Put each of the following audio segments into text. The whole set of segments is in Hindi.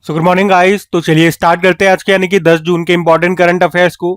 So good morning guys. तो चलिए स्टार्ट करते हैं आज के यानी कि 10 जून के इंपॉर्टेंट करंट अफेयर्स को।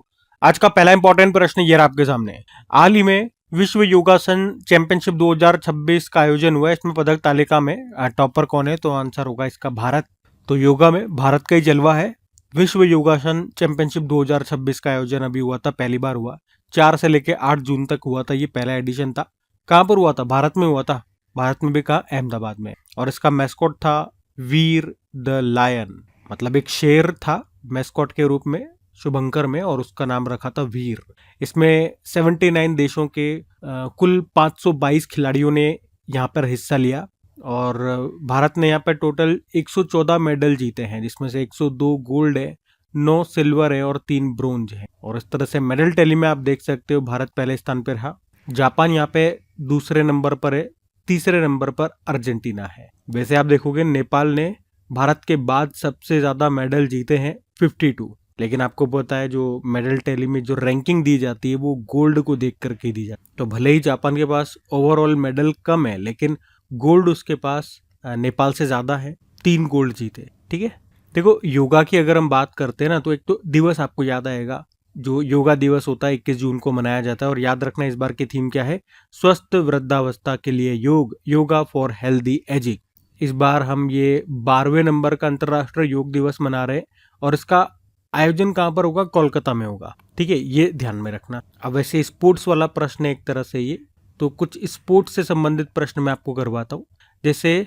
आज का पहला इंपॉर्टेंट प्रश्न ये रहा आपके सामने। हाल ही में विश्व योगासन चैंपियनशिप 2026 का आयोजन हुआ है। इसमें पदक तालिका में टॉपर कौन है? तो आंसर होगा इसका भारत। तो योगा में भारत का ही जलवा है। विश्व योगासन चैंपियनशिप 2026 का आयोजन अभी हुआ था, पहली बार हुआ। 4 से लेकर 8 जून तक हुआ था, ये पहला एडिशन था। कहाँ पर हुआ था? भारत में हुआ था। भारत में भी कहा? अहमदाबाद में। और इसका मैस्कॉट था वीर द लायन, मतलब एक शेर था मैस्कॉट के रूप में शुभंकर में, और उसका नाम रखा था वीर। इसमें 79 देशों के कुल 522 खिलाड़ियों ने यहाँ पर हिस्सा लिया। और भारत ने यहाँ पर टोटल 114 मेडल जीते हैं, जिसमें से 102 गोल्ड है, 9 सिल्वर है और 3 ब्रोंज है। और इस तरह से मेडल टैली में आप देख सकते हो भारत पहले स्थान पर रहा, जापान यहाँ पे दूसरे नंबर पर है, तीसरे नंबर पर अर्जेंटीना है। वैसे आप देखोगे नेपाल ने भारत के बाद सबसे ज्यादा मेडल जीते हैं 52, लेकिन आपको पता है जो मेडल टैली में जो रैंकिंग दी जाती है वो गोल्ड को देख करके दी जाती है। तो भले ही जापान के पास ओवरऑल मेडल कम है, लेकिन गोल्ड उसके पास नेपाल से ज्यादा है, 3 गोल्ड जीते। ठीक है, देखो योगा की अगर हम बात करते हैं ना, तो एक तो दिवस आपको याद आएगा, जो योगा दिवस होता है 21 जून को मनाया जाता है। और याद रखना इस बार की थीम क्या है? स्वस्थ वृद्धावस्था के लिए योग, योगा फॉर हेल्दी एजिंग। इस बार हम ये 12वें नंबर का अंतर्राष्ट्रीय योग दिवस मना रहे हैं, और इसका आयोजन कहाँ पर होगा? कोलकाता में होगा। ठीक है, ये ध्यान में रखना। अब वैसे स्पोर्ट्स वाला प्रश्न है एक तरह से ये, तो कुछ स्पोर्ट्स से संबंधित प्रश्न मैं आपको करवाता हूँ। जैसे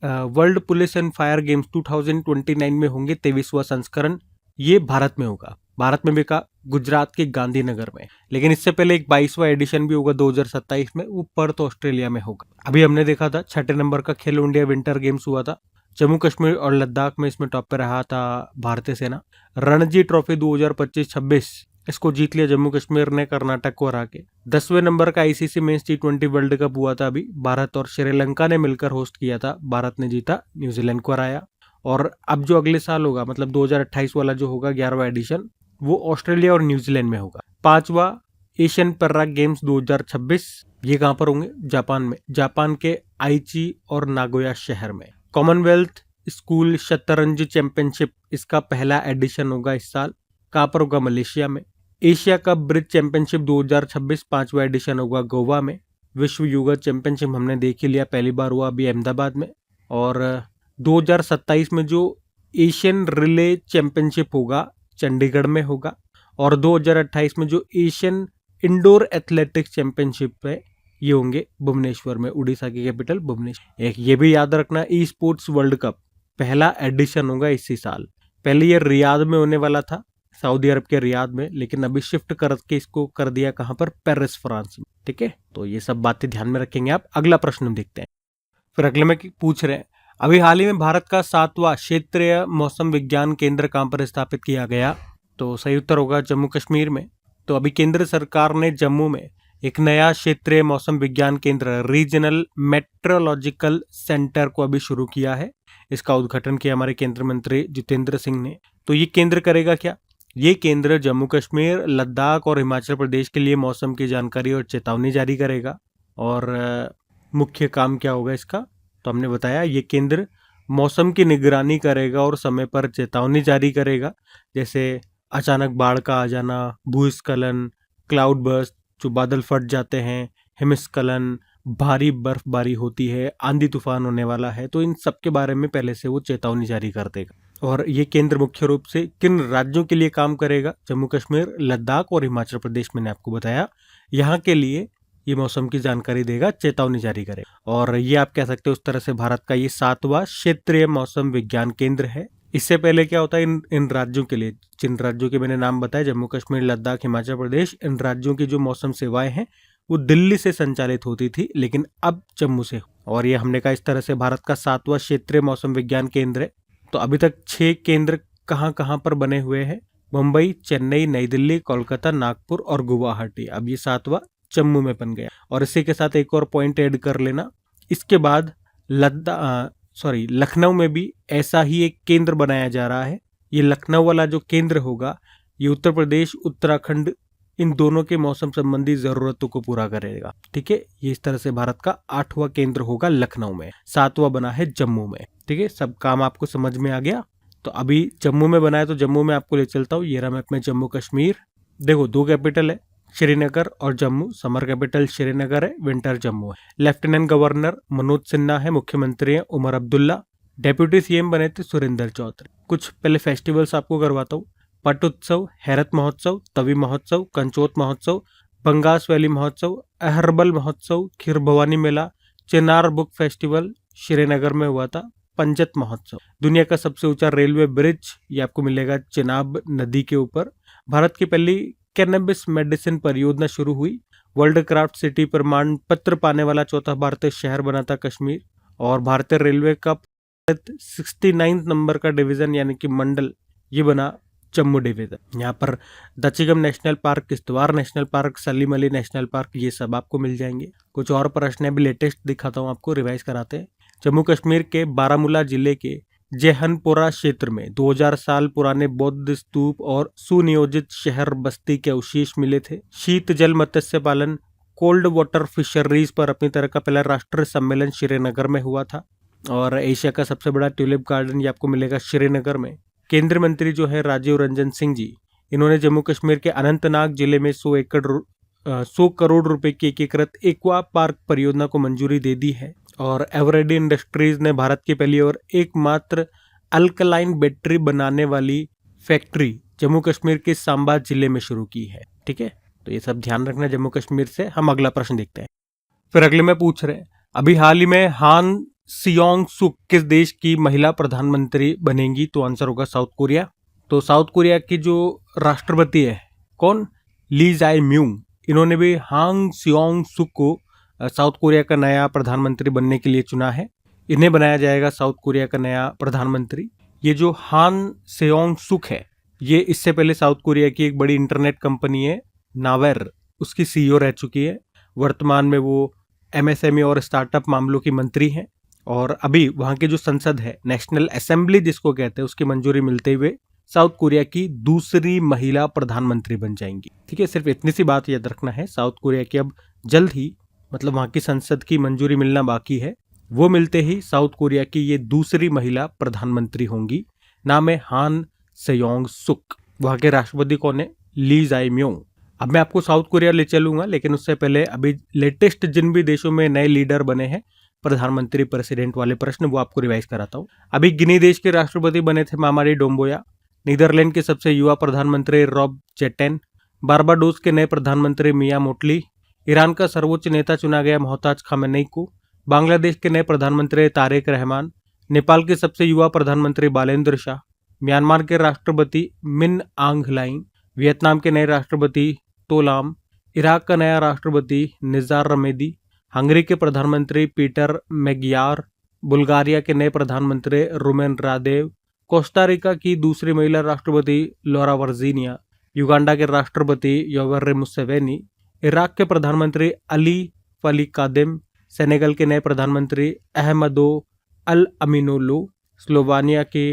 world police and fire games 2029 में होंगे 23वां संस्करण, ये भारत में होगा। भारत में भी कहा गुजरात के गांधीनगर में, लेकिन इससे पहले एक 22वां एडिशन भी होगा 2027 में, वो पर्थ ऑस्ट्रेलिया में होगा। अभी हमने देखा था 6 नंबर का खेलो इंडिया विंटर गेम्स हुआ था, जम्मू कश्मीर और लद्दाख में इसमें टॉप पे रहा था भारतीय सेना। रणजी ट्रॉफी 2025-26 इसको जीत लिया जम्मू कश्मीर ने कर्नाटक को हरा के। 10वें नंबर का ICC men's T20 world cup हुआ था अभी, भारत और श्रीलंका ने मिलकर होस्ट किया था, भारत ने जीता, न्यूजीलैंड को हराया। और अब जो अगले साल होगा, मतलब 2028 वाला जो होगा 11वां एडिशन, वो ऑस्ट्रेलिया और न्यूजीलैंड में होगा। 5वां एशियन पैरा गेम्स 2026, ये कहां पर होंगे? जापान में, जापान के आईची और नागोया शहर में। कॉमनवेल्थ स्कूल शतरंज चैंपियनशिप, इसका पहला एडिशन होगा इस साल, कहां पर होगा? मलेशिया में। एशिया कप ब्रिज चैंपियनशिप 2026 5वां एडिशन होगा गोवा में। विश्व योगा चैंपियनशिप हमने देख ही लिया, पहली बार हुआ अभी अहमदाबाद में। और 2027 में जो एशियन रिले चैंपियनशिप होगा चंडीगढ़ में होगा। और 2028 में जो एशियन इंडोर एथलेटिक्स चैंपियनशिप है, ये होंगे भुवनेश्वर में, उड़ीसा की कैपिटल भुवनेश्वर। एक ये भी याद रखना, ई स्पोर्ट्स वर्ल्ड कप पहला एडिशन होगा इसी साल। पहले ये रियाद में होने वाला था, सऊदी अरब के रियाद में, लेकिन अभी शिफ्ट करके इसको कर दिया कहां पर? पेरिस फ्रांस में। ठीक है, तो ये सब बातें ध्यान में रखेंगे आप। अगला प्रश्न हम देखते हैं। फिर अगले में पूछ रहे हैं, अभी हाल ही में भारत का 7वां क्षेत्रीय मौसम विज्ञान केंद्र कहां पर स्थापित किया गया? तो सही उत्तर होगा जम्मू कश्मीर में। तो अभी केंद्र सरकार ने जम्मू में एक नया क्षेत्रीय मौसम विज्ञान केंद्र, रीजनल मेट्रोलॉजिकल सेंटर को अभी शुरू किया है। इसका उद्घाटन किया हमारे केंद्रीय मंत्री जितेंद्र सिंह ने। तो ये केंद्र करेगा क्या? ये केंद्र जम्मू कश्मीर, लद्दाख और हिमाचल प्रदेश के लिए मौसम की जानकारी और चेतावनी जारी करेगा। और मुख्य काम क्या होगा इसका? तो हमने बताया, ये केंद्र मौसम की निगरानी करेगा और समय पर चेतावनी जारी करेगा, जैसे अचानक बाढ़ का आ जाना, भूस्खलन, क्लाउड बर्स्ट, जो बादल फट जाते हैं, हिमस्खलन, भारी बर्फबारी होती है, आंधी तूफान होने वाला है, तो इन सब के बारे में पहले से वो चेतावनी जारी कर देगा। और ये केंद्र मुख्य रूप से किन राज्यों के लिए काम करेगा? जम्मू कश्मीर, लद्दाख और हिमाचल प्रदेश, मैंने आपको बताया, यहाँ के लिए ये मौसम की जानकारी देगा, चेतावनी जारी करेगा। और ये आप कह सकते हो उस तरह से भारत का ये 7वां क्षेत्रीय मौसम विज्ञान केंद्र है। इससे पहले क्या होता है इन राज्यों के लिए, जिन राज्यों के मैंने नाम बताए, जम्मू कश्मीर, लद्दाख, हिमाचल प्रदेश, इन राज्यों की जो मौसम सेवाएं हैं वो दिल्ली से संचालित होती थी, लेकिन अब जम्मू से। और ये हमने कहा इस तरह से भारत का 7वां क्षेत्रीय मौसम विज्ञान केंद्र है। तो अभी तक 6 केंद्र कहाँ कहाँ पर बने हुए हैं? मुंबई, चेन्नई, नई दिल्ली, कोलकाता, नागपुर और गुवाहाटी। अब ये 7वां जम्मू में बन गया। और इसी के साथ एक और पॉइंट ऐड कर लेना, इसके बाद लखनऊ में भी ऐसा ही एक केंद्र बनाया जा रहा है। ये लखनऊ वाला जो केंद्र होगा, ये उत्तर प्रदेश, उत्तराखंड, इन दोनों के मौसम संबंधी जरूरतों को पूरा करेगा। ठीक है, ये इस तरह से भारत का 8वां केंद्र होगा लखनऊ में, 7वां बना है जम्मू में। ठीक है, सब काम आपको समझ में आ गया। तो अभी जम्मू में बना है, तो जम्मू में आपको ले चलता हूँ। ये रहा मैप में जम्मू कश्मीर। देखो 2 कैपिटल है, श्रीनगर और जम्मू। समर कैपिटल श्रीनगर है, विंटर जम्मू है। लेफ्टिनेंट गवर्नर मनोज सिन्हा है, मुख्यमंत्री है उमर अब्दुल्ला, डेप्यूटी सीएम बने थे सुरेंद्र चौधरी। कुछ पहले फेस्टिवल्स आपको करवाता हूँ। पट उत्सव, हैरत महोत्सव, तवी महोत्सव, कंचोत महोत्सव, बंगास वैली महोत्सव, अहरबल महोत्सव, खीर भवानी मेला, चिनार बुक फेस्टिवल श्रीनगर में हुआ था, पंजत महोत्सव। दुनिया का सबसे ऊंचा रेलवे ब्रिज ये आपको मिलेगा चिनाब नदी के ऊपर। भारत की पहली कैनबिस मेडिसिन परियोजना शुरू हुई। वर्ल्ड क्राफ्ट सिटी प्रमाण पत्र पाने वाला चौथा भारतीय शहर बना था कश्मीर। और भारतीय रेलवे का 69 नंबर का डिवीजन यानी कि मंडल ये बना जम्मू डिवीजन। यहाँ पर Dachigam national park, Kishtwar national park, Salim Ali national park ये सब आपको मिल जाएंगे। कुछ और प्रश्न अभी लेटेस्ट दिखाता हूँ आपको, रिवाइज कराते हैं। जम्मू कश्मीर के बारामूला जिले के जेहनपोरा क्षेत्र में 2000 साल पुराने बौद्ध स्तूप और सुनियोजित शहर बस्ती के अवशेष मिले थे। शीत जल मत्स्य पालन, कोल्ड वाटर फिशरीज पर अपनी तरह का पहला राष्ट्रीय सम्मेलन श्रीनगर में हुआ था। और एशिया का सबसे बड़ा ट्यूलिप गार्डन ये आपको मिलेगा श्रीनगर में। केंद्रीय मंत्री जो है राजीव रंजन सिंह जी, इन्होंने जम्मू कश्मीर के अनंतनाग जिले में 100 करोड़ रुपए की एकीकृत एक्वा पार्क परियोजना को मंजूरी दे दी है। और एवरेडी इंडस्ट्रीज ने भारत की पहली और एकमात्र अल्कलाइन बैटरी बनाने वाली फैक्ट्री जम्मू कश्मीर के सांबा जिले में शुरू की है। ठीक है, तो ये सब ध्यान रखना जम्मू कश्मीर से। हम अगला प्रश्न देखते हैं। फिर अगले में पूछ रहे हैं, अभी हाल ही में हान सियोंग सुक किस देश की महिला प्रधानमंत्री बनेंगी? तो आंसर होगा साउथ कोरिया। तो साउथ कोरिया की जो राष्ट्रपति है कौन? ली जाए म्यूंग। इन्होंने भी हांग सियोंग सुक को साउथ कोरिया का नया प्रधानमंत्री बनने के लिए चुना है। इन्हें बनाया जाएगा साउथ कोरिया का नया प्रधानमंत्री। ये जो हान सेयोंग सुक है, ये इससे पहले साउथ कोरिया की एक बड़ी इंटरनेट कंपनी है नावेर, उसकी सीईओ रह चुकी है। वर्तमान में वो एमएसएमई और स्टार्टअप मामलों की मंत्री हैं। और अभी वहाँ की जो संसद है, नेशनल असेंबली जिसको कहते हैं, उसकी मंजूरी मिलते हुए साउथ कोरिया की दूसरी महिला प्रधानमंत्री बन जाएंगी। ठीक है, सिर्फ इतनी सी बात याद रखना है। साउथ कोरिया की अब जल्द ही, मतलब वहाँ की संसद की मंजूरी मिलना बाकी है, वो मिलते ही साउथ कोरिया की ये दूसरी महिला प्रधानमंत्री होंगी। नाम है हान सेयोंग सुक। वहाँ के राष्ट्रपति कौन है? ली जाए म्योंग। अब मैं आपको साउथ कोरिया ले चलूंगा, लेकिन उससे पहले अभी लेटेस्ट जिन भी देशों में नए लीडर बने हैं प्रधानमंत्री प्रेसिडेंट वाले प्रश्न, वो आपको रिवाइज कराता हूँ। अभी गिनी देश के राष्ट्रपति बने थे मामाडी डोम्बोया। नीदरलैंड के सबसे युवा प्रधानमंत्री रॉब चेटेन। बारबाडोस के नए प्रधानमंत्री मिया मोटली। ईरान का सर्वोच्च नेता चुना गया मोहताज खामेनेई को। बांग्लादेश के नए प्रधानमंत्री तारिक रहमान। नेपाल के सबसे युवा प्रधानमंत्री बालेंद्र शाह। म्यांमार के राष्ट्रपति मिन आंग ह्लाइंग। वियतनाम के नए राष्ट्रपति तोलाम। इराक का नया राष्ट्रपति निजार रमेदी। हंगरी के प्रधानमंत्री पीटर मैगियार। बुल्गारिया के नए प्रधानमंत्री रुमेन रादेव। कोस्टारिका की दूसरी महिला राष्ट्रपति लौरा वर्जीनिया। युगांडा के राष्ट्रपति योवेरी मुसेवेनी। इराक के प्रधानमंत्री अली फली कादिम। सेनेगल के नए प्रधानमंत्री अहमदो अल अमीनोलो। स्लोवानिया के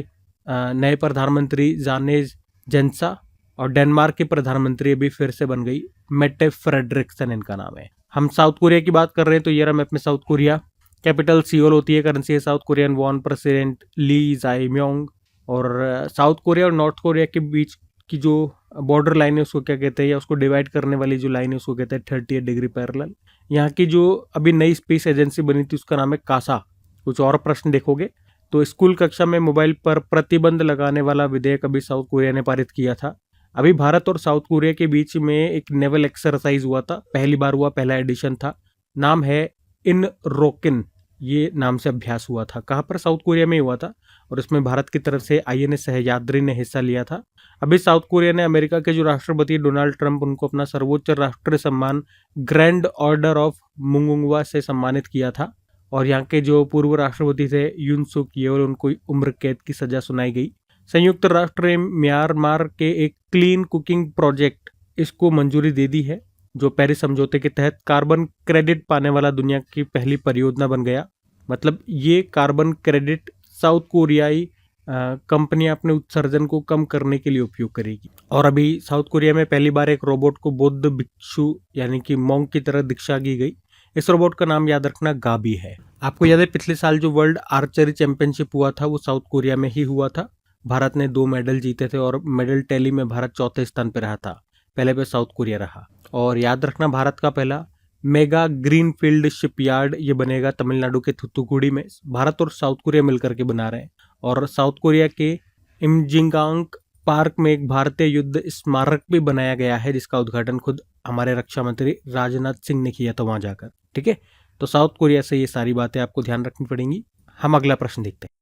नए प्रधानमंत्री जानेज जेंसा। और डेनमार्क की प्रधानमंत्री अभी फिर से बन गई, मेटे फ्रेडरिक्सन इनका नाम है। हम साउथ कोरिया की बात कर रहे हैं, तो ये रहा मैप में साउथ कोरिया। कैपिटल सियोल होती है, करेंसी है साउथ कोरियन वॉन, प्रेसिडेंट ली जाए म्योंग। और साउथ कोरिया और नॉर्थ कोरिया के बीच की जो बॉर्डर लाइन है उसको क्या कहते हैं, या उसको डिवाइड करने वाली जो लाइन है उसको कहते हैं 38 डिग्री पैरेलल। यहाँ की जो अभी नई स्पेस एजेंसी बनी थी उसका नाम है कासा। कुछ और प्रश्न देखोगे तो स्कूल कक्षा में मोबाइल पर प्रतिबंध लगाने वाला विधेयक अभी साउथ कोरिया ने पारित किया था। अभी भारत और साउथ कोरिया के बीच में एक नेवल एक्सरसाइज हुआ था, पहली बार हुआ, पहला एडिशन था। नाम है इन रोकिन, ये नाम से अभ्यास हुआ था। कहाँ पर? साउथ कोरिया में हुआ था। और इसमें भारत की तरफ से आईएनएस सह्याद्री ने हिस्सा लिया था। अभी साउथ कोरिया ने अमेरिका के जो राष्ट्रपति डोनाल्ड ट्रंप, उनको अपना सर्वोच्च राष्ट्रीय सम्मान ग्रैंड ऑर्डर ऑफ मुंगुंगवा से सम्मानित किया था। और यहाँ के जो पूर्व राष्ट्रपति थे यून सुक येओल, उनको उम्र कैद की सजा सुनाई गई। संयुक्त राष्ट्र ने म्यांमार के एक क्लीन कुकिंग प्रोजेक्ट इसको मंजूरी दे दी है, जो पेरिस समझौते के तहत कार्बन क्रेडिट पाने वाला दुनिया की पहली परियोजना बन गया। मतलब ये कार्बन क्रेडिट साउथ कोरियाई कंपनियां अपने उत्सर्जन को कम करने के लिए उपयोग करेगी। और अभी साउथ कोरिया में पहली बार एक रोबोट को बौद्ध भिक्षु यानी कि मॉन्क की तरह दीक्षा दी गई। इस रोबोट का नाम याद रखना गाबी है। आपको याद है पिछले साल जो वर्ल्ड आर्चरी चैंपियनशिप हुआ था वो साउथ कोरिया में ही हुआ था। भारत ने 2 मेडल जीते थे और मेडल टैली में भारत चौथे स्थान पर रहा था। पहले पे साउथ कोरिया रहा। और याद रखना, भारत का पहला मेगा ग्रीनफील्ड शिपयार्ड ये बनेगा तमिलनाडु के थुथुकुडी में। भारत और साउथ कोरिया मिलकर के बना रहे हैं। और साउथ कोरिया के इमजिंगांग पार्क में एक भारतीय युद्ध स्मारक भी बनाया गया है, जिसका उद्घाटन खुद हमारे रक्षा मंत्री राजनाथ सिंह ने किया था वहां जाकर। ठीक है, तो साउथ कोरिया से ये सारी बातें आपको ध्यान रखनी पड़ेंगी। हम अगला प्रश्न देखते हैं।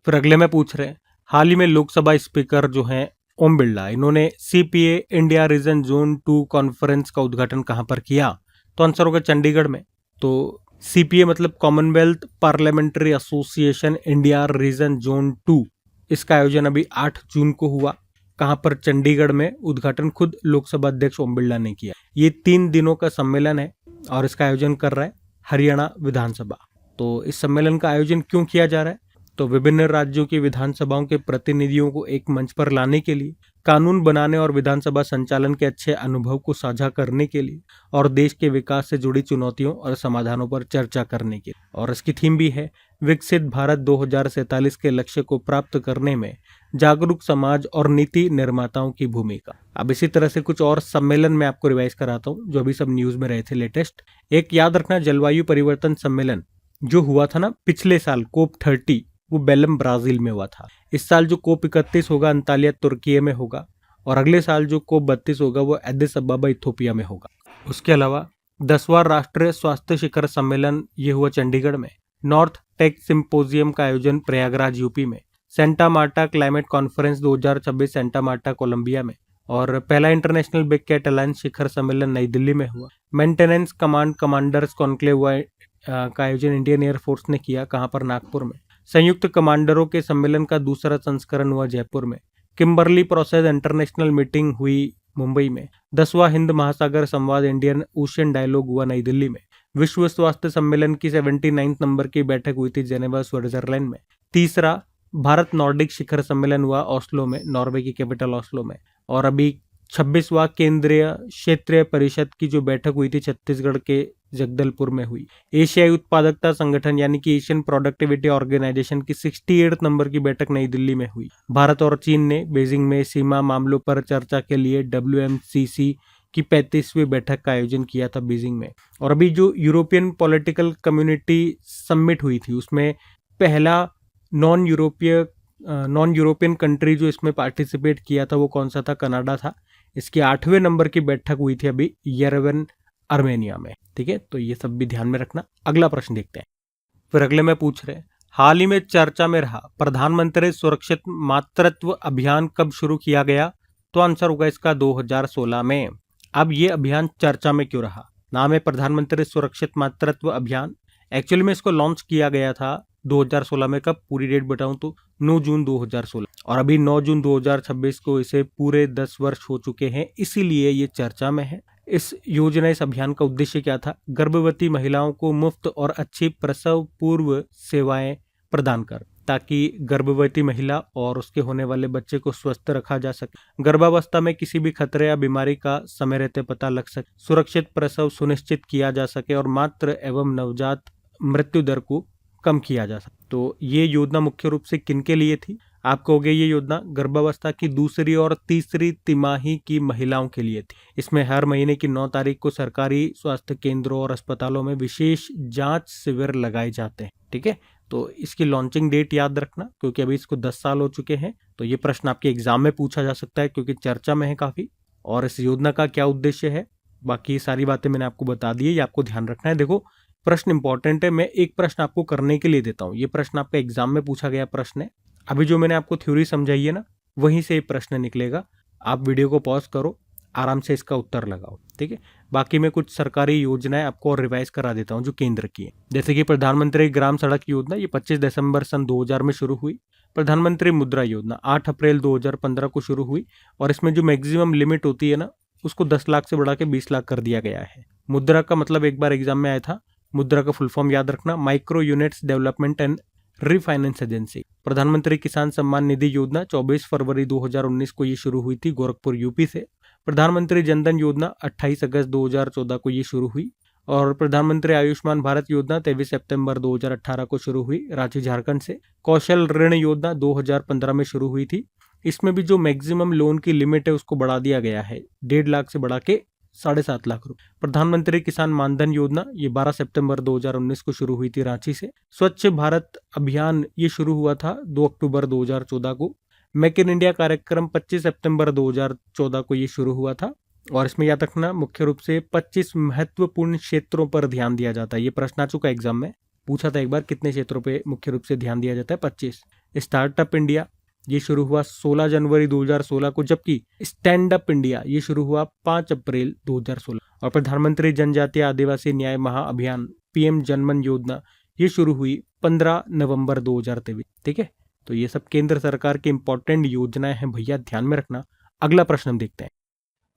फिर अगले में पूछ रहे हैं, हाल ही में लोकसभा स्पीकर जो हैं ओम बिरला, इन्होंने CPA India region zone 2 conference का उद्घाटन कहां पर किया? तो आंसर होगा चंडीगढ़ में। तो सीपीए मतलब Commonwealth parliamentary association India region zone 2, इसका आयोजन अभी 8 जून को हुआ। कहां पर? चंडीगढ़ में। उद्घाटन खुद लोकसभा अध्यक्ष ओम बिरला ने किया। ये 3 दिनों का सम्मेलन है और इसका आयोजन कर रहा है हरियाणा विधानसभा। तो इस सम्मेलन का आयोजन क्यों किया जा रहा है? तो विभिन्न राज्यों की विधानसभाओं के प्रतिनिधियों को एक मंच पर लाने के लिए, कानून बनाने और विधानसभा संचालन के अच्छे अनुभव को साझा करने के लिए, और देश के विकास से जुड़ी चुनौतियों और समाधानों पर चर्चा करने के लिए। और इसकी थीम भी है विकसित भारत 2047 के लक्ष्य को प्राप्त करने में जागरूक समाज और नीति निर्माताओं की भूमिका। अब इसी तरह से कुछ और सम्मेलन मैं आपको रिवाइज कराता हूँ जो अभी सब न्यूज में रहे थे लेटेस्ट। एक याद रखना, जलवायु परिवर्तन सम्मेलन जो हुआ था ना पिछले साल, कोप 30, वो बेलम ब्राजील में हुआ था। इस साल जो कोप 31 होगा अंतालिया तुर्की में होगा, और अगले साल जो कोप 32 होगा वो एडिस अबाबा इथोपिया में होगा। उसके अलावा 10वां राष्ट्रीय स्वास्थ्य शिखर सम्मेलन ये हुआ चंडीगढ़ में। नॉर्थ टेक सिंपोजियम का आयोजन प्रयागराज यूपी में। Santa Marta climate conference 2026 Santa Marta Colombia में। और पहला इंटरनेशनल बिग कैट अलायंस शिखर सम्मेलन नई दिल्ली में हुआ। मेंटेनेंस कमांड कमांडर्स कॉन्क्लेव का आयोजन इंडियन एयरफोर्स ने किया। कहां पर? नागपुर में। संयुक्त कमांडरों के सम्मेलन का दूसरा संस्करण हुआ जयपुर में। किम्बरली प्रोसेस इंटरनेशनल मीटिंग हुई मुंबई में। 10वां हिंद महासागर संवाद इंडियन ओशियन डायलॉग हुआ नई दिल्ली में। विश्व स्वास्थ्य सम्मेलन की 79 नंबर की बैठक हुई थी जेनेवा स्विट्जरलैंड में। तीसरा भारत नॉर्डिक शिखर सम्मेलन हुआ ओस्लो में, नॉर्वे की कैपिटल ओस्लो में। और अभी 26वां केंद्रीय क्षेत्रीय परिषद की जो बैठक हुई थी छत्तीसगढ़ के जगदलपुर में हुई। एशियाई उत्पादकता संगठन यानी कि एशियन प्रोडक्टिविटी ऑर्गेनाइजेशन की 68 नंबर की बैठक नई दिल्ली में हुई। भारत और चीन ने बीजिंग में सीमा मामलों पर चर्चा के लिए WMCC की 35वीं बैठक का आयोजन किया था बीजिंग में। और अभी जो यूरोपियन पॉलिटिकल कम्युनिटी समिट हुई थी उसमें पहला नॉन यूरोपियन कंट्री जो इसमें पार्टिसिपेट किया था वो कौन सा था? कनाडा था। इसकी 8वें नंबर की बैठक हुई थी अभी येरेवन आर्मेनिया में। ठीक है, तो ये सब भी ध्यान में रखना। अगला प्रश्न देखते हैं। फिर अगले में पूछ रहे हैं, हाल ही में चर्चा में रहा प्रधानमंत्री सुरक्षित मातृत्व अभियान कब शुरू किया गया? तो आंसर होगा इसका 2016 में। अब ये अभियान चर्चा में क्यों रहा? नाम है प्रधानमंत्री सुरक्षित मातृत्व अभियान। एक्चुअली में इसको लॉन्च किया गया था 2016 में। कब? पूरी डेट बताऊं तो 9 जून 2016, और अभी 9 जून 2026 को इसे पूरे 10 वर्ष हो चुके हैं, इसीलिए ये चर्चा में है। इस अभियान का उद्देश्य क्या था? गर्भवती महिलाओं को मुफ्त और अच्छी प्रसव पूर्व सेवाएं प्रदान कर, ताकि गर्भवती महिला और उसके होने वाले बच्चे को स्वस्थ रखा जा सके, गर्भावस्था में किसी भी खतरे या बीमारी का समय रहते पता लग सके, सुरक्षित प्रसव सुनिश्चित किया जा सके और मातृ एवं नवजात मृत्यु दर को कम किया जा सके। तो ये योजना मुख्य रूप से किनके लिए थी? आप कहोगे ये योजना गर्भावस्था की दूसरी और तीसरी तिमाही की महिलाओं के लिए थी। इसमें हर महीने की 9 तारीख को सरकारी स्वास्थ्य केंद्रों और अस्पतालों में विशेष जांच शिविर लगाए जाते हैं। ठीक है, तो इसकी लॉन्चिंग डेट याद रखना, क्योंकि अभी इसको 10 साल हो चुके हैं। तो ये प्रश्न आपके एग्जाम में पूछा जा सकता है क्योंकि चर्चा में है काफी। और इस योजना का क्या उद्देश्य है, बाकी सारी बातें मैंने आपको बता दी है, ये आपको ध्यान रखना है। देखो, प्रश्न इंपॉर्टेंट है। मैं एक प्रश्न आपको करने के लिए देता हूँ। ये प्रश्न आपका एग्जाम में पूछा गया प्रश्न है। अभी जो मैंने आपको थ्योरी समझाई है ना, वहीं से ये प्रश्न निकलेगा। आप वीडियो को पॉज करो, आराम से इसका उत्तर लगाओ। ठीक है, बाकी मैं कुछ सरकारी योजनाएं आपको और रिवाइज करा देता हूं जो केंद्र की है। जैसे कि प्रधानमंत्री ग्राम सड़क योजना, ये 25 दिसंबर सन 2000 में शुरू हुई। प्रधानमंत्री मुद्रा योजना 8 अप्रैल 2015 को शुरू हुई, और इसमें जो मैक्सिमम लिमिट होती है ना, उसको 10 लाख से बढ़ा के 20 लाख कर दिया गया है। मुद्रा का मतलब एक बार एग्जाम में आया था, मुद्रा का फुल फॉर्म याद रखना, micro units development and refinance agency. प्रधानमंत्री किसान सम्मान निधि योजना 24 फरवरी 2019 को ये शुरू हुई थी गोरखपुर यूपी से। प्रधानमंत्री जनधन योजना 28 अगस्त 2014 को ये शुरू हुई। और प्रधानमंत्री आयुष्मान भारत योजना 23 सितंबर 2018 को शुरू हुई रांची झारखंड से। कौशल ऋण योजना 2015 में शुरू हुई थी। इसमें भी जो मैक्सिमम लोन की लिमिट है उसको बढ़ा दिया गया है, 1.5 लाख से बढ़ा के 7.5 लाख रुपए। प्रधानमंत्री किसान मानधन योजना ये 12 सितंबर 2019 को शुरू हुई थी रांची से। स्वच्छ भारत अभियान ये शुरू हुआ था 2 अक्टूबर 2014 को। मेक इन इंडिया कार्यक्रम 25 सितंबर 2014 को ये शुरू हुआ था। और इसमें याद रखना मुख्य रूप से 25 महत्वपूर्ण क्षेत्रों पर ध्यान दिया जाता है। ये प्रश्न आ चुका एग्जाम में, पूछा था एक बार कितने क्षेत्रों पे मुख्य रूप से ध्यान दिया जाता है, 25। स्टार्टअप इंडिया ये शुरू हुआ 16 जनवरी 2016 को, जबकि स्टैंड अप इंडिया ये शुरू हुआ 5 अप्रैल 2016। और प्रधानमंत्री जनजातीय आदिवासी न्याय महाअभियान पीएम जनमन योजना ये शुरू हुई 15 नवंबर 2023। ठीक है, तो ये सब केंद्र सरकार की इंपॉर्टेंट योजनाएं हैं भैया, ध्यान में रखना। अगला प्रश्न हम देखते हैं।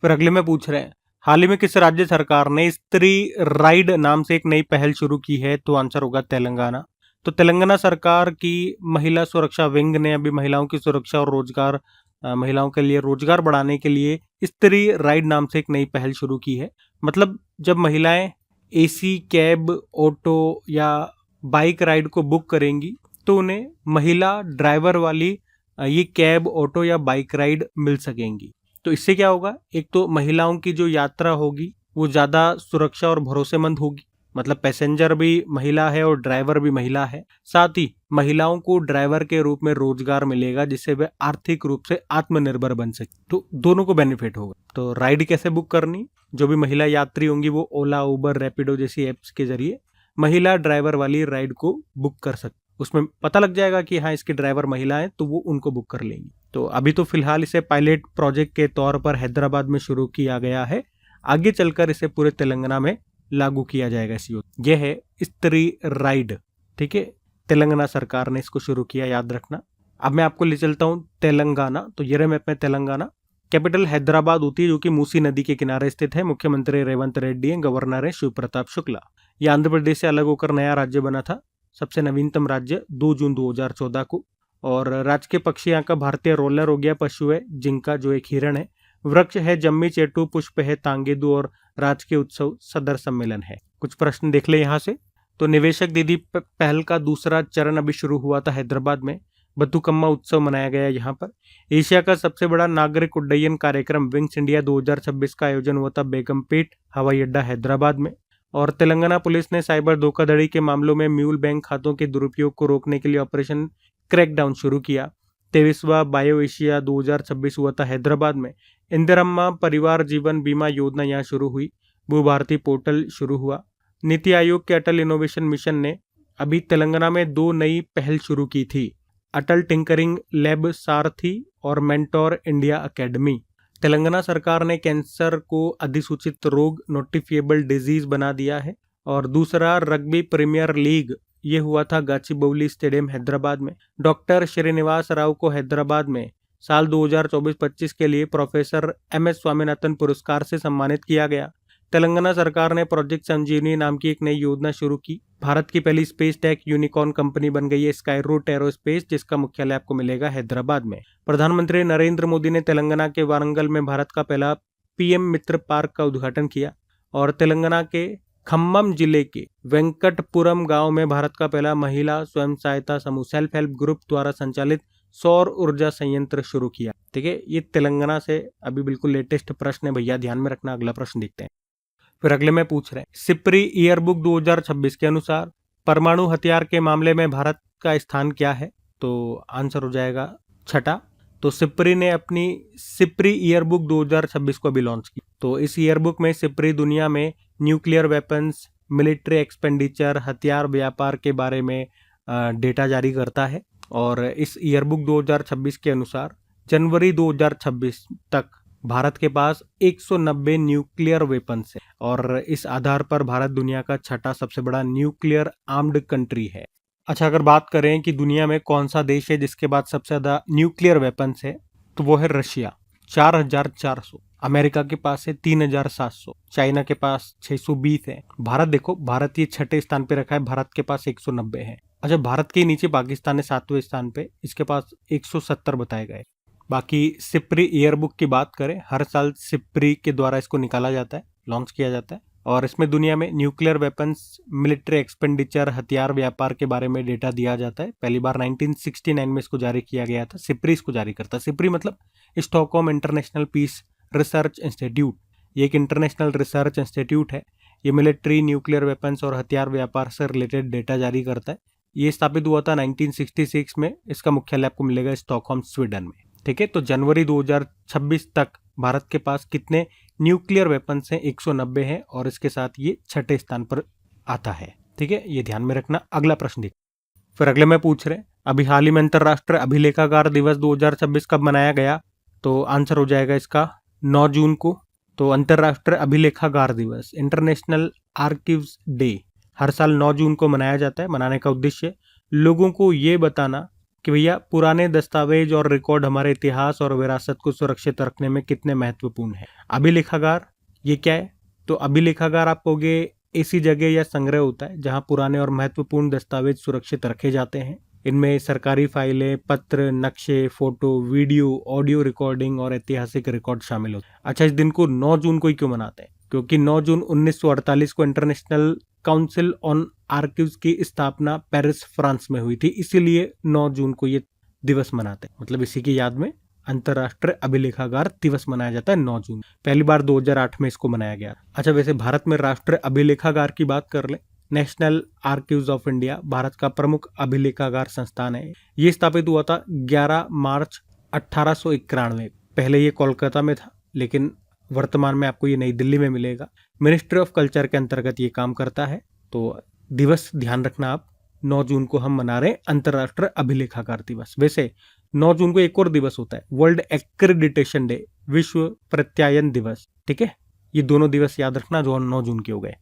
फिर अगले में पूछ रहे हैं, हाल ही में किस राज्य सरकार ने स्त्री राइड नाम से एक नई पहल शुरू की है? तो आंसर होगा तेलंगाना। तो तेलंगाना सरकार की महिला सुरक्षा विंग ने अभी महिलाओं की सुरक्षा और रोजगार, महिलाओं के लिए रोजगार बढ़ाने के लिए स्त्री राइड नाम से एक नई पहल शुरू की है। मतलब जब महिलाएं एसी, कैब, ऑटो या बाइक राइड को बुक करेंगी तो उन्हें महिला ड्राइवर वाली ये कैब, ऑटो या बाइक राइड मिल सकेंगी। तो इससे क्या होगा, एक तो महिलाओं की जो यात्रा होगी वो ज़्यादा सुरक्षा और भरोसेमंद होगी। मतलब पैसेंजर भी महिला है और ड्राइवर भी महिला है। साथ ही महिलाओं को ड्राइवर के रूप में रोजगार मिलेगा जिससे वे आर्थिक रूप से आत्मनिर्भर बन सके। तो दोनों को बेनिफिट होगा। तो राइड कैसे बुक करनी, जो भी महिला यात्री होंगी वो ओला, उबर, रैपिडो जैसी एप्स के जरिए महिला ड्राइवर वाली राइड को बुक कर सकते। उसमें पता लग जाएगा कि हाँ इसके ड्राइवर महिला है, तो वो उनको बुक कर लेंगी। तो अभी तो फिलहाल इसे पायलट प्रोजेक्ट के तौर पर हैदराबाद में शुरू किया गया है। आगे चलकर इसे पूरे तेलंगाना में लागू किया जाएगा। इसी यह है स्त्री राइड। ठीक है, तेलंगाना सरकार ने इसको शुरू किया, याद रखना। अब मैं आपको ले चलता हूँ तेलंगाना। तो ये रहे मैप में तेलंगाना। कैपिटल हैदराबाद होती है जो कि मूसी नदी के किनारे स्थित है। मुख्यमंत्री रेवंत रेड्डी है, गवर्नर है शिव प्रताप शुक्ला। यह आंध्र प्रदेश से अलग होकर नया राज्य बना था, सबसे नवीनतम राज्य 2 जून 2014 को। और राज्य के पक्षी यहाँ का भारतीय रोलर हो गया, पशु है जिंका जो एक हिरण है, वृक्ष है जम्मी चेटू, पुष्प है तांगेदू और राजकीय उत्सव सदर सम्मेलन है। कुछ प्रश्न देख ले यहाँ से। तो निवेशक दीदी पहल का दूसरा चरण अभी शुरू हुआ था हैदराबाद में। बथुकम्मा उत्सव मनाया गया यहाँ पर। एशिया का सबसे बड़ा नागरिक उड्डयन कार्यक्रम विंग्स इंडिया 2026 का आयोजन हुआ था बेगमपेट हवाई अड्डा हैदराबाद में। और तेलंगाना पुलिस ने साइबर धोखाधड़ी के मामलों में म्यूल बैंक खातों के दुरुपयोग को रोकने के लिए ऑपरेशन क्रैकडाउन शुरू किया। 23वां बायो एशिया 2026 हुआ था हैदराबाद में। इंदिरम्मा परिवार जीवन बीमा योजना यहाँ शुरू हुई। भू भारती पोर्टल शुरू हुआ। नीति आयोग के अटल इनोवेशन मिशन ने अभी तेलंगाना में 2 नई पहल शुरू की थी, अटल टिंकरिंग लैब सारथी और मेंटोर इंडिया अकेडमी। तेलंगाना सरकार ने कैंसर को अधिसूचित रोग, नोटिफिएबल डिजीज बना दिया है। और दूसरा रग्बी प्रीमियर लीग ये हुआ था गाचिबौली स्टेडियम हैदराबाद में। डॉक्टर श्रीनिवास राव को हैदराबाद में साल 2024-25 के लिए प्रोफेसर MS स्वामीनाथन पुरस्कार से सम्मानित किया गया। तेलंगाना सरकार ने प्रोजेक्ट संजीवनी नाम की एक नई योजना शुरू की। भारत की पहली स्पेस टेक यूनिकॉर्न कंपनी बन गई है स्काईरूट एरोस्पेस, जिसका मुख्यालय आपको मिलेगा हैदराबाद में। प्रधानमंत्री नरेंद्र मोदी ने तेलंगाना के वारंगल में भारत का पहला PM मित्र पार्क का उद्घाटन किया। और तेलंगाना के खम्मम जिले के वेंकटपुरम गांव में भारत का पहला महिला स्वयं सहायता समूह सेल्फ हेल्प ग्रुप द्वारा संचालित सौर ऊर्जा संयंत्र शुरू किया। ठीक है, ये तेलंगाना से अभी बिल्कुल लेटेस्ट प्रश्न है भैया, ध्यान में रखना। अगला प्रश्न देखते हैं। फिर अगले में पूछ रहे हैं, सिप्री ईयरबुक 2026 के अनुसार परमाणु हथियार के मामले में भारत का स्थान क्या है? तो आंसर हो जाएगा छठा। तो सिप्री ने अपनी सिप्री ईयरबुक 2026 को अभी लॉन्च की। तो इस ईयरबुक में सिप्री दुनिया में न्यूक्लियर वेपन्स, मिलिट्री एक्सपेंडिचर, हथियार व्यापार के बारे में डेटा जारी करता है। और इस ईयरबुक 2026 के अनुसार जनवरी 2026 तक भारत के पास 190 न्यूक्लियर वेपन्स है। और इस आधार पर भारत दुनिया का छठा सबसे बड़ा न्यूक्लियर आर्म्ड कंट्री है। अच्छा, अगर बात करें कि दुनिया में कौन सा देश है जिसके पास सबसे ज्यादा न्यूक्लियर वेपन्स है, तो वो है रशिया, 4400। अमेरिका के पास है 3700। चाइना के पास 620 है। भारत देखो, भारत ये छठे स्थान पे रखा है, भारत के पास 190 है। अच्छा, भारत के नीचे पाकिस्तान है 7वें स्थान पे, इसके पास 170 बताए गए। बाकी सिप्री ईयरबुक की बात करें, हर साल सिप्री के द्वारा इसको निकाला जाता है, लॉन्च किया जाता है। और इसमें दुनिया में न्यूक्लियर वेपन्स, मिलिट्री एक्सपेंडिचर, हथियार व्यापार के बारे में डेटा दिया जाता है। पहली बार 1969 में इसको जारी किया गया था। सिप्री इसको जारी करता है। सिप्री मतलब Stockholm international peace research institute. ये एक इंटरनेशनल रिसर्च इंस्टीट्यूट है। ये मिलिट्री, न्यूक्लियर वेपन्स और हथियार व्यापार से रिलेटेड डेटा जारी करता है। ये स्थापित हुआ था 1966 में। इसका मुख्यालय आपको मिलेगा स्टॉकहोम, स्वीडन में। ठीक है, तो जनवरी 2026 तक भारत के पास कितने न्यूक्लियर वेपन्स हैं? 190 हैं, और इसके साथ ये छठे स्थान पर आता है। ठीक है, ये ध्यान में रखना। अगला प्रश्न देखिए। फिर अगले में पूछ रहे हैं, अभी हाल ही में अंतर्राष्ट्रीय अभिलेखागार दिवस 2026 कब मनाया गया? तो आंसर हो जाएगा इसका 9 जून को। तो अंतर्राष्ट्रीय अभिलेखागार दिवस, इंटरनेशनल आर्काइव्स डे, हर साल 9 जून को मनाया जाता है। मनाने का उद्देश्य लोगों को ये बताना कि भैया पुराने दस्तावेज और रिकॉर्ड हमारे इतिहास और विरासत को सुरक्षित रखने में कितने महत्वपूर्ण है। अभिलेखागार ये क्या है? तो अभिलेखागार आप कहोगे ऐसी जगह या संग्रह होता है जहां पुराने और महत्वपूर्ण दस्तावेज सुरक्षित रखे जाते हैं। इनमें सरकारी फाइलें, पत्र, नक्शे, फोटो, वीडियो, ऑडियो रिकॉर्डिंग और ऐतिहासिक रिकॉर्ड शामिल होते हैं। अच्छा, इस दिन को 9 जून को ही क्यों मनाते हैं? क्योंकि 9 जून 1948 को इंटरनेशनल काउंसिल ऑन आर्काइव्स की स्थापना पेरिस, फ्रांस में हुई थी। इसीलिए 9 जून को ये दिवस मनाते हैं। मतलब इसी की याद में अंतर्राष्ट्रीय अभिलेखागार दिवस मनाया जाता है 9 जून। पहली बार 2008 में इसको मनाया गया। अच्छा, वैसे भारत में राष्ट्रीय अभिलेखागार की बात कर ले, national archives of India Bharat का प्रमुख अभिलेखागार संस्थान है। ये स्थापित हुआ था 11 मार्च 1891। पहले ये कोलकाता में था, लेकिन वर्तमान में आपको ये नई दिल्ली में मिलेगा। मिनिस्ट्री ऑफ कल्चर के अंतर्गत ये काम करता है। तो दिवस ध्यान रखना आप, 9 जून को हम मना रहे हैं अंतर्राष्ट्रीय अभिलेखागार दिवस। वैसे 9 जून को एक और दिवस होता है, वर्ल्ड एक्रेडिटेशन डे, विश्व प्रत्यायन दिवस। ठीक है, ये दोनों दिवस याद रखना जो 9 जून के हो गए।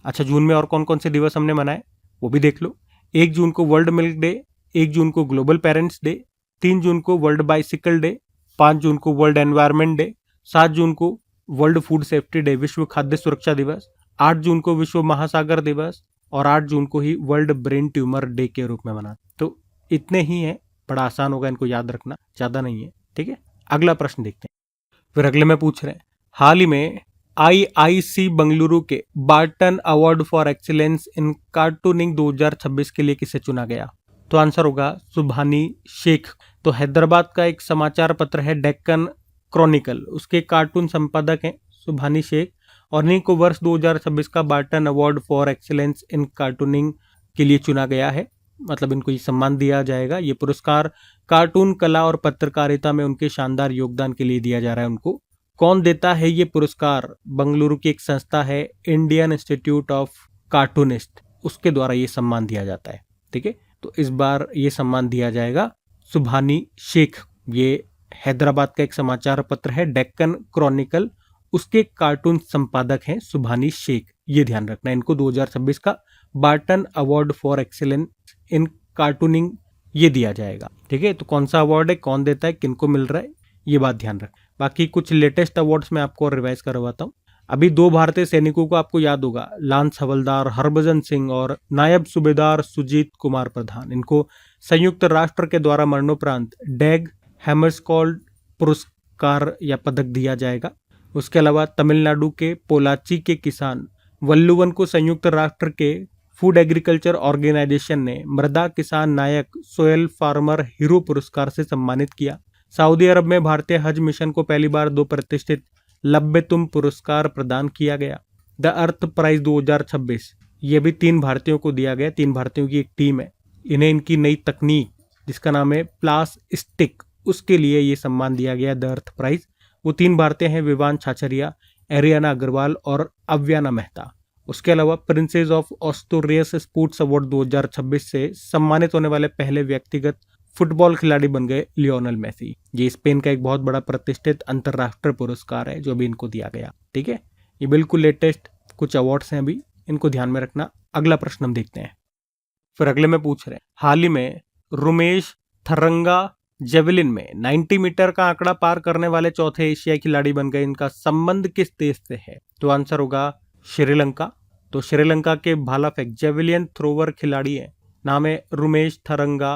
अच्छा, जून में और कौन कौन से दिवस हमने मनाए वो भी देख लो। 1 जून को वर्ल्ड मिल्क डे, 1 जून को ग्लोबल पेरेंट्स डे, 3 जून को वर्ल्ड बाइसिकल डे, 5 जून को वर्ल्ड एनवायरनमेंट डे, 7 जून को वर्ल्ड फूड सेफ्टी डे, विश्व खाद्य सुरक्षा दिवस, 8 जून को विश्व महासागर दिवस, और 8 जून को ही वर्ल्ड ब्रेन ट्यूमर डे के रूप में मनाते। तो इतने ही हैं, बड़ा आसान होगा इनको याद रखना, ज्यादा नहीं है। ठीक है, अगला प्रश्न देखते हैं। फिर अगले में पूछ रहे हैं, हाल ही में IIC बेंगलुरु के Barton award for excellence in cartooning 2026 के लिए किसे चुना गया? तो आंसर होगा सुभानी शेख। तो हैदराबाद का एक समाचार पत्र है डेक्कन क्रॉनिकल, उसके कार्टून संपादक हैं सुभानी शेख, और इन्हीं को वर्ष 2026 का Barton award for excellence in cartooning के लिए चुना गया है। मतलब इनको ये सम्मान दिया जाएगा। ये पुरस्कार कार्टून कला और पत्रकारिता में उनके शानदार योगदान के लिए दिया जा रहा है उनको। कौन देता है ये पुरस्कार? बंगलुरु की एक संस्था है इंडियन इंस्टीट्यूट ऑफ कार्टूनिस्ट, उसके द्वारा ये सम्मान दिया जाता है। ठीक है, तो इस बार ये सम्मान दिया जाएगा सुभानी शेख। ये हैदराबाद का एक समाचार पत्र है डेक्कन क्रॉनिकल, उसके कार्टून संपादक हैं सुभानी शेख। ये ध्यान रखना, इनको 2026 का Barton award for excellence in cartooning ये दिया जाएगा। ठीक है, तो कौन सा अवार्ड है, कौन देता है, किनको मिल रहा है, ये बात ध्यान रख। बाकी कुछ लेटेस्ट अवार्ड्स मैं आपको रिवाइज करवाता हूँ। अभी 2 भारतीय सैनिकों को आपको याद होगा, लांस हवलदार हरभजन सिंह और नायब सूबेदार सुजीत कुमार प्रधान। इनको संयुक्त राष्ट्र के द्वारा मरणोपरांत डैग हैमरस्कॉल्ड पुरस्कार या पदक दिया जाएगा। उसके अलावा तमिलनाडु के पोलाची के किसान वल्लुवन को संयुक्त राष्ट्र के फूड एग्रीकल्चर ऑर्गेनाइजेशन ने मृदा किसान नायक सोयल फार्मर हीरो पुरस्कार से सम्मानित किया। सऊदी अरब में भारतीय हज मिशन को पहली बार 2 प्रतिष्ठित लब्बेतुम पुरस्कार प्रदान किया गया। द अर्थ प्राइज 2026 ये भी 3 भारतीयों को दिया गया। 3 भारतीयों की एक टीम है, इन्हें इनकी नई तकनीक जिसका नाम है प्लास्टिक, उसके लिए ये सम्मान दिया गया द अर्थ प्राइज। वो 3 भारतीय हैं, विवान छाछरिया, एरियाना अग्रवाल और अव्याना मेहता। उसके अलावा प्रिंसेस ऑफ ऑस्टोरियस स्पोर्ट्स अवार्ड 2026 से सम्मानित होने वाले पहले व्यक्तिगत फुटबॉल खिलाड़ी बन गए लियोनेल मेसी। ये स्पेन का एक बहुत बड़ा प्रतिष्ठित अंतरराष्ट्रीय पुरस्कार है जो अभी इनको दिया गया। ठीक है, ये बिल्कुल लेटेस्ट कुछ अवार्ड्स हैं, अभी इनको ध्यान में रखना। अगला प्रश्न हम देखते हैं। फिर अगले में पूछ रहे हैं, हाल ही में रुमेश थरंगा जेवलिन में 90 मीटर का आंकड़ा पार करने वाले चौथे एशियाई खिलाड़ी बन गए। इनका संबंध किस देश से है? तो आंसर होगा श्रीलंका। तो श्रीलंका के भाला फेंक जेवलिन थ्रोवर खिलाड़ी है, नाम है रुमेश थरंगा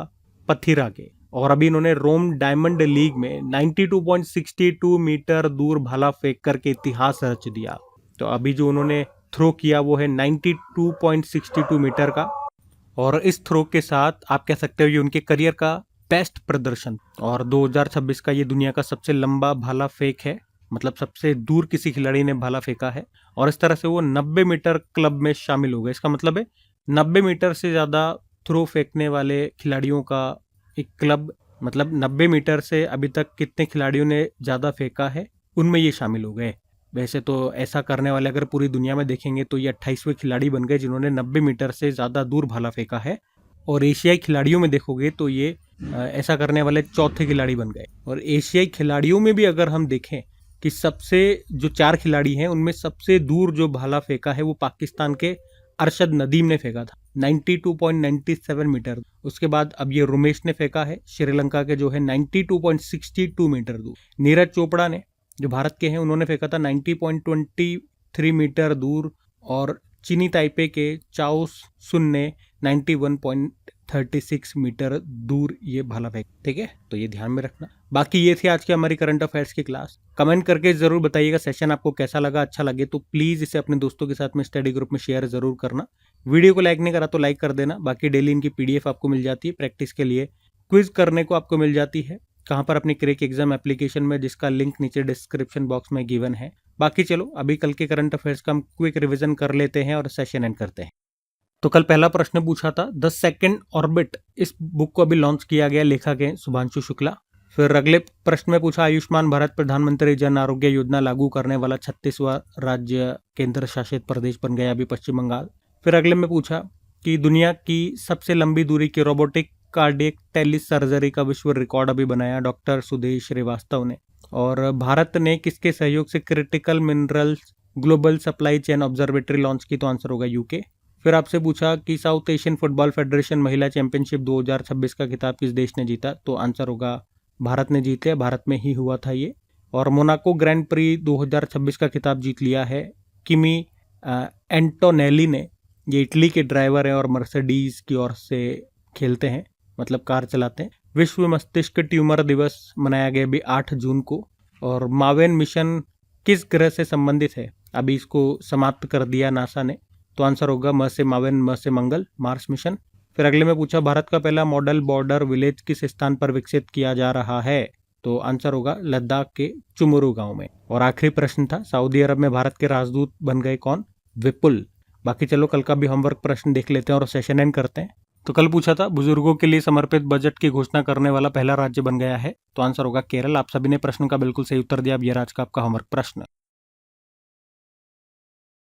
पथिरागे, और अभी इन्होंने रोम डायमंड लीग में 92.62 मीटर दूर भाला फेंक करके इतिहास रच दिया। तो अभी जो उन्होंने थ्रो किया वो है 92.62 मीटर का, और इस थ्रो के साथ आप कह सकते हो ये उनके करियर का बेस्ट प्रदर्शन। और 2026 का ये दुनिया का सबसे लंबा भाला फेंक है, मतलब सबसे दूर किसी खिलाड़ी ने भाला फेंका है, और इस तरह से वो 90 मीटर क्लब में शामिल हो गए। इसका मतलब है 90 मीटर से ज़्यादा थ्रो फेंकने वाले खिलाड़ियों का एक क्लब, मतलब 90 मीटर से अभी तक कितने खिलाड़ियों ने ज़्यादा फेंका है उनमें ये शामिल हो गए। वैसे तो ऐसा करने वाले अगर पूरी दुनिया में देखेंगे तो ये 28वें खिलाड़ी बन गए जिन्होंने 90 मीटर से ज़्यादा दूर भाला फेंका है। और एशियाई खिलाड़ियों में देखोगे तो ये ऐसा करने वाले चौथे खिलाड़ी बन गए। और एशियाई खिलाड़ियों में भी अगर हम देखें कि सबसे जो 4 खिलाड़ी हैं उनमें सबसे दूर जो भाला फेंका है वो पाकिस्तान के अरशद नदीम ने फेंका था 92.97 मीटर। उसके बाद अब ये रुमेश ने फेंका है श्रीलंका के, जो है 92.62 मीटर दूर। नीरज चोपड़ा ने, जो भारत के हैं, उन्होंने फेंका था 90.23 मीटर दूर। और चीनी ताइपे के चाओ सुन ने 91.36 मीटर दूर ये भाला फेंक। ठीक है, तो ये ध्यान में रखना। बाकी ये थी आज की हमारी करंट अफेयर्स की क्लास। कमेंट करके जरूर बताइएगा सेशन आपको कैसा लगा। अच्छा लगे तो प्लीज इसे अपने दोस्तों के साथ में स्टडी ग्रुप में शेयर जरूर करना। वीडियो को लाइक नहीं करा तो लाइक कर देना। बाकी डेली इनकी पीडीएफ आपको मिल जाती है, प्रैक्टिस के लिए क्विज करने को आपको मिल जाती है। कहाँ पर? अपनी क्रैक एग्जाम एप्लीकेशन में, जिसका लिंक नीचे डिस्क्रिप्शन बॉक्स में गिवन है। बाकी चलो अभी कल के करंट अफेयर्स का हम क्विक रिवीजन कर लेते हैं और सेशन एंड करते हैं। तो कल पहला प्रश्न पूछा था द सेकंड ऑर्बिट, इस बुक को अभी लॉन्च किया गया, लेखक हैं शुभांशु शुक्ला। फिर अगले प्रश्न में पूछा आयुष्मान भारत प्रधानमंत्री जन आरोग्य योजना लागू करने वाला 36वां राज्य केंद्र शासित प्रदेश बन गया अभी पश्चिम बंगाल। फिर अगले में पूछा कि दुनिया की सबसे लंबी दूरी की रोबोटिक कार्डियक टेलिस सर्जरी का विश्व रिकॉर्ड अभी बनाया डॉक्टर सुदेश श्रीवास्तव ने। और भारत ने किसके सहयोग से critical minerals global supply chain observatory launch की? तो आंसर होगा यूके। फिर आपसे पूछा कि साउथ एशियन फुटबॉल फेडरेशन महिला चैंपियनशिप 2026 का खिताब किस देश ने जीता? तो आंसर होगा भारत ने जीत लिया, भारत में ही हुआ था ये। और मोनाको ग्रैंड प्री 2026 का खिताब जीत लिया है किमी एंटोनेली ने। ये इटली के ड्राइवर हैं और मर्सिडीज की ओर से खेलते हैं, मतलब कार चलाते हैं। विश्व मस्तिष्क ट्यूमर दिवस मनाया गया अभी 8 जून को। और मावेन मिशन किस ग्रह से संबंधित है? अभी इसको समाप्त कर दिया नासा ने। तो आंसर होगा म से मावेन, म से मंगल, मार्स मिशन। फिर अगले में पूछा भारत का पहला मॉडल बॉर्डर विलेज किस स्थान पर विकसित किया जा रहा है? तो आंसर होगा लद्दाख के चुमुरू गांव में। और आखिरी प्रश्न था सऊदी अरब में भारत के राजदूत बन गए कौन? विपुल। बाकी चलो कल का भी होमवर्क प्रश्न देख लेते हैं और सेशन एंड करते हैं। तो कल पूछा था बुजुर्गों के लिए समर्पित बजट की घोषणा करने वाला पहला राज्य बन गया है? तो आंसर होगा केरल। आप सभी ने प्रश्न का बिल्कुल सही उत्तर दिया। अब यह आज का आपका होमवर्क प्रश्न।